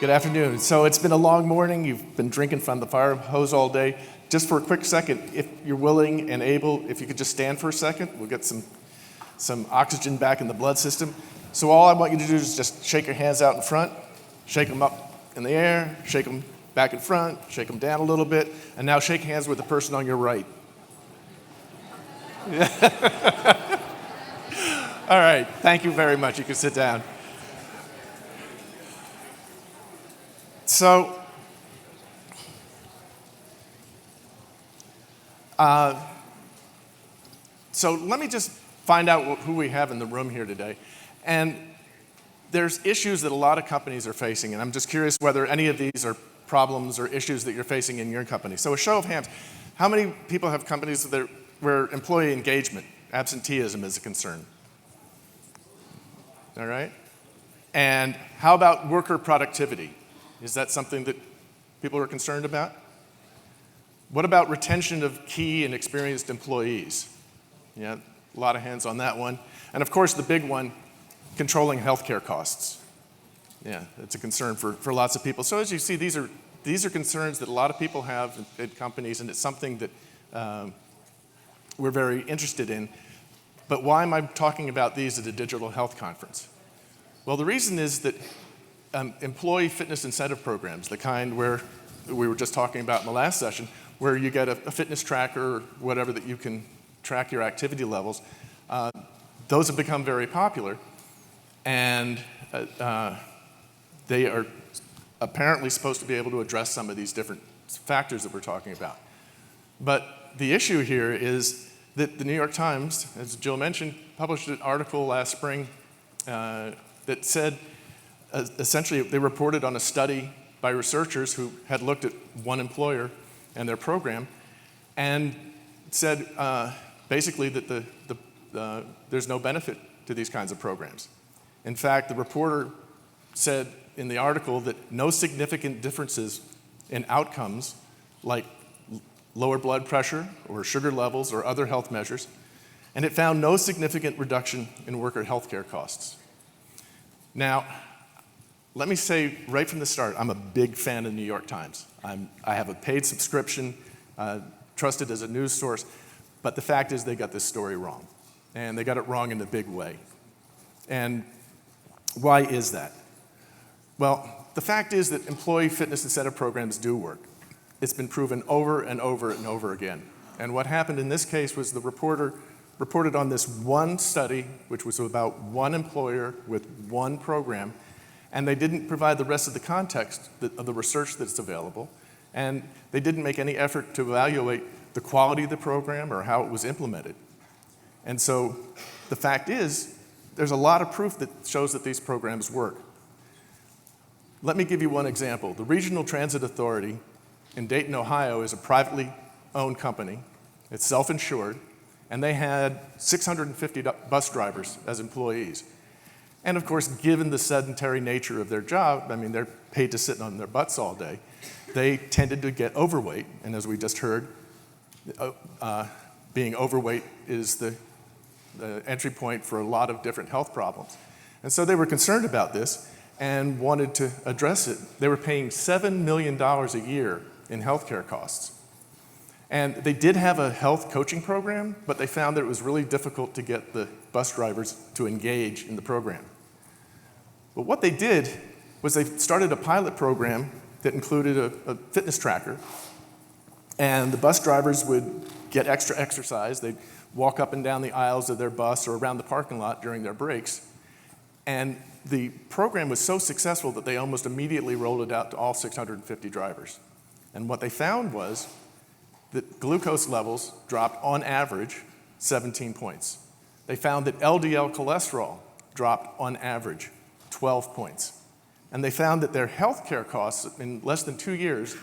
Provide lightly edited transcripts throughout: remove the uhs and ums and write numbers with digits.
Good afternoon. So it's been a long morning. You've been drinking from the fire hose all day. Just for a quick second, if you're willing and able, if you could just stand for a second, we'll get some oxygen back in the blood system. So all I want you to do is just shake your hands out in front, shake them up in the air, shake them back in front, shake them down a little bit, and now shake hands with the person on your right. All right, thank you very much. You can sit down. So, let me just find out who we have in the room here today. And there's issues that a lot of companies are facing, and I'm just curious whether any of these are problems or issues that you're facing in your company. So a show of hands, how many people have companies where employee engagement, absenteeism is a concern? All right? And how about worker productivity? Is that something that people are concerned about? What about retention of key and experienced employees? Yeah, a lot of hands on that one. And of course, the big one, controlling healthcare costs. Yeah, it's a concern for lots of people. So as you see, these are concerns that a lot of people have at companies, and it's something that we're very interested in. But why am I talking about these at a digital health conference? Well, the reason is that employee fitness incentive programs, the kind where we were just talking about in the last session, where you get a fitness tracker or whatever that you can track your activity levels, those have become very popular, and they are apparently supposed to be able to address some of these different factors that we're talking about. But the issue here is that the New York Times, as Jill mentioned, published an article last spring that said, essentially, they reported on a study by researchers who had looked at one employer and their program, and said basically that there's no benefit to these kinds of programs. In fact, the reporter said in the article that no significant differences in outcomes like lower blood pressure or sugar levels or other health measures, and it found no significant reduction in worker health care costs. Now, let me say right from the start, I'm a big fan of the New York Times. I have a paid subscription, trusted as a news source, but the fact is they got this story wrong. And they got it wrong in a big way. And why is that? Well, the fact is that employee fitness incentive programs do work. It's been proven over and over and over again. And what happened in this case was the reporter reported on this one study, which was about one employer with one program, and they didn't provide the rest of the context of the research that's available, and they didn't make any effort to evaluate the quality of the program or how it was implemented. And so the fact is, there's a lot of proof that shows that these programs work. Let me give you one example. The Regional Transit Authority in Dayton, Ohio is a privately owned company. It's self-insured, and they had 650 bus drivers as employees. And of course, given the sedentary nature of their job, I mean, they're paid to sit on their butts all day, they tended to get overweight. And as we just heard, being overweight is the entry point for a lot of different health problems. And so they were concerned about this and wanted to address it. They were paying $7 million a year in healthcare costs. And they did have a health coaching program, but they found that it was really difficult to get the bus drivers to engage in the program. But what they did was they started a pilot program that included a fitness tracker, and the bus drivers would get extra exercise. They'd walk up and down the aisles of their bus or around the parking lot during their breaks. And the program was so successful that they almost immediately rolled it out to all 650 drivers. And what they found was that glucose levels dropped on average 17 points. They found that LDL cholesterol dropped on average 12 points. And they found that their healthcare costs in less than 2 years,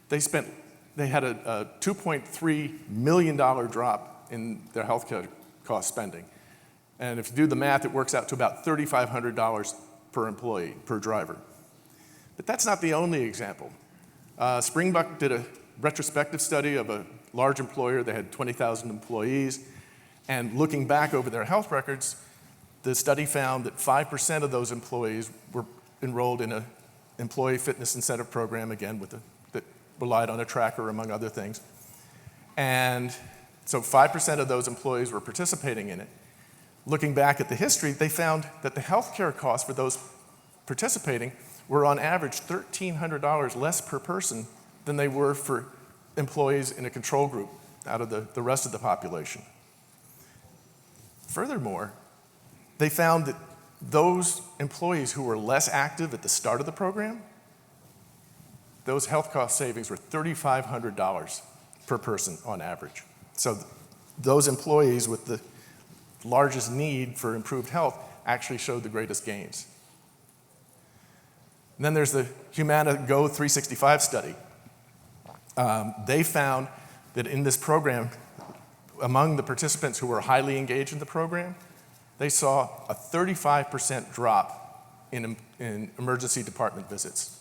they had a $2.3 million drop in their healthcare cost spending. And if you do the math, it works out to about $3,500 per employee, per driver. But that's not the only example. Springbuck did a retrospective study of a large employer. They had 20,000 employees. And looking back over their health records, the study found that 5% of those employees were enrolled in a employee fitness incentive program, again, that relied on a tracker, among other things. And so 5% of those employees were participating in it. Looking back at the history, they found that the healthcare costs for those participating were on average $1,300 less per person than they were for employees in a control group out of the rest of the population. Furthermore, they found that those employees who were less active at the start of the program, those health cost savings were $3,500 per person on average. So those employees with the largest need for improved health actually showed the greatest gains. And then there's the Humana Go 365 study. They found that in this program, among the participants who were highly engaged in the program, they saw a 35% drop in emergency department visits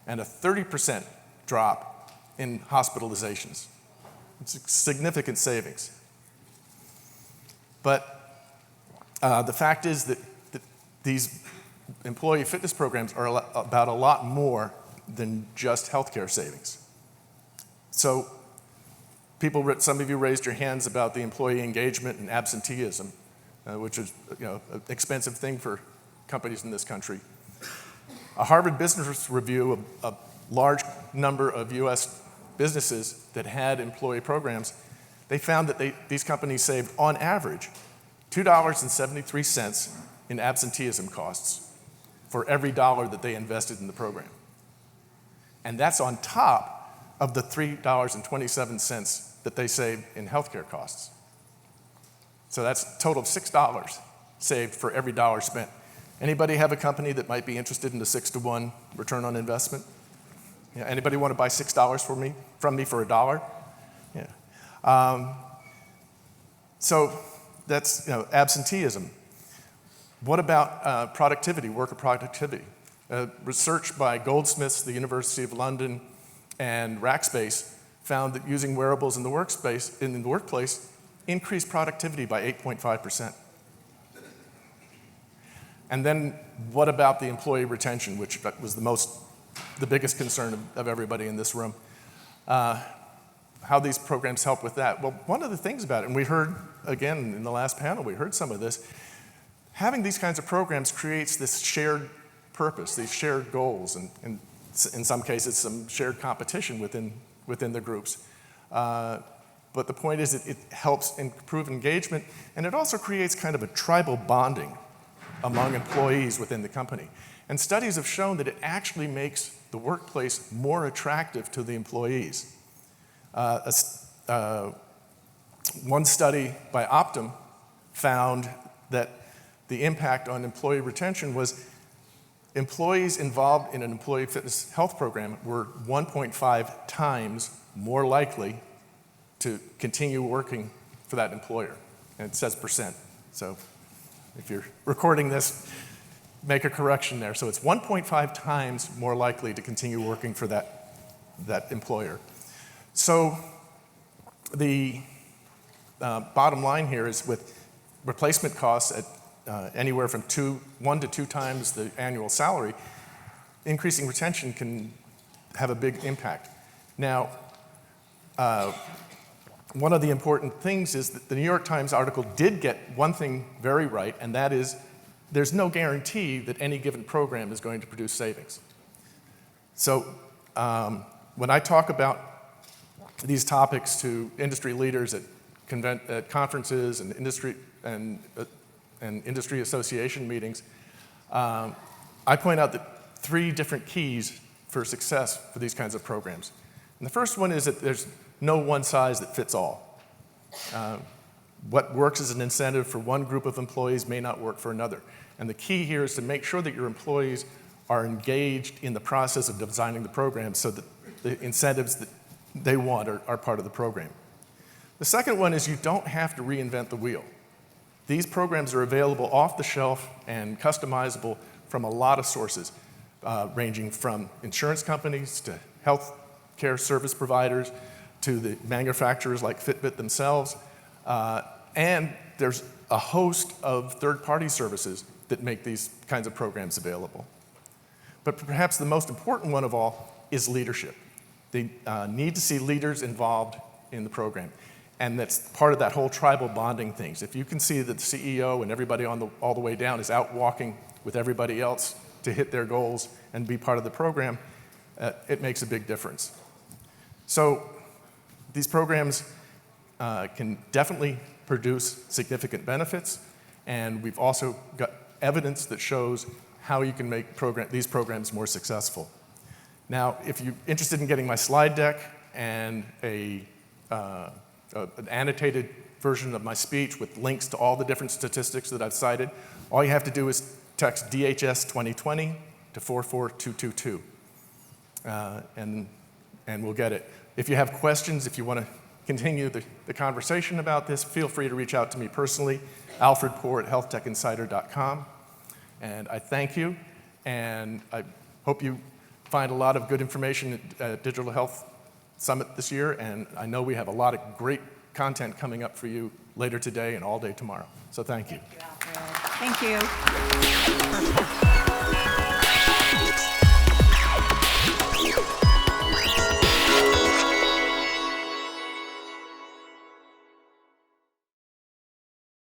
and a 30% drop in hospitalizations. It's a significant savings. But the fact is that these employee fitness programs are about a lot more than just healthcare savings. So some of you raised your hands about the employee engagement and absenteeism, which is an expensive thing for companies in this country. A Harvard Business Review, a large number of US businesses that had employee programs, they found that these companies saved, on average, $2.73 in absenteeism costs for every dollar that they invested in the program. And that's on top of the $3.27 that they saved in healthcare costs. So that's a total of $6 saved for every dollar spent. Anybody have a company that might be interested in the 6-to-1 return on investment? Yeah, anybody want to buy $6 from me for $1? Yeah. So that's absenteeism. What about productivity, worker productivity? Research by Goldsmiths, the University of London, and Rackspace found that using wearables in the workplace increased productivity by 8.5%. And then what about the employee retention, which was the biggest concern of everybody in this room? How these programs help with that? Well, one of the things about it, and we heard, again, in the last panel, we heard some of this, having these kinds of programs creates this shared purpose, these shared goals, and in some cases, some shared competition within the groups. But the point is it helps improve engagement, and it also creates kind of a tribal bonding among employees within the company. And studies have shown that it actually makes the workplace more attractive to the employees. One study by Optum found that the impact on employee retention was employees involved in an employee fitness health program were 1.5 times more likely to continue working for that employer. And it says percent. So if you're recording this, make a correction there. So it's 1.5 times more likely to continue working for that employer. So the bottom line here is with replacement costs at anywhere from 1 to 2 times the annual salary, increasing retention can have a big impact. Now, one of the important things is that the New York Times article did get one thing very right, and that is there's no guarantee that any given program is going to produce savings. So when I talk about these topics to industry leaders at conferences and industry association meetings, I point out that 3 different keys for success for these kinds of programs. And the first one is that there's no one size that fits all. What works as an incentive for one group of employees may not work for another. And the key here is to make sure that your employees are engaged in the process of designing the program so that the incentives that they want are part of the program. The second one is you don't have to reinvent the wheel. These programs are available off the shelf and customizable from a lot of sources, ranging from insurance companies to health care service providers to the manufacturers like Fitbit themselves. And there's a host of third-party services that make these kinds of programs available. But perhaps the most important one of all is leadership. They need to see leaders involved in the program. And that's part of that whole tribal bonding things. If you can see that the CEO and everybody all the way down is out walking with everybody else to hit their goals and be part of the program, it makes a big difference. So these programs can definitely produce significant benefits, and we've also got evidence that shows how you can make these programs more successful. Now, if you're interested in getting my slide deck and an annotated version of my speech with links to all the different statistics that I've cited, all you have to do is text DHS 2020 to 44222, and we'll get it. If you have questions, if you want to continue the conversation about this, feel free to reach out to me personally, alfredpoor@healthtechinsider.com. And I thank you, and I hope you find a lot of good information at Digital Health Summit this year, and I know we have a lot of great content coming up for you later today and all day tomorrow. So thank you. Thank you. Perfect.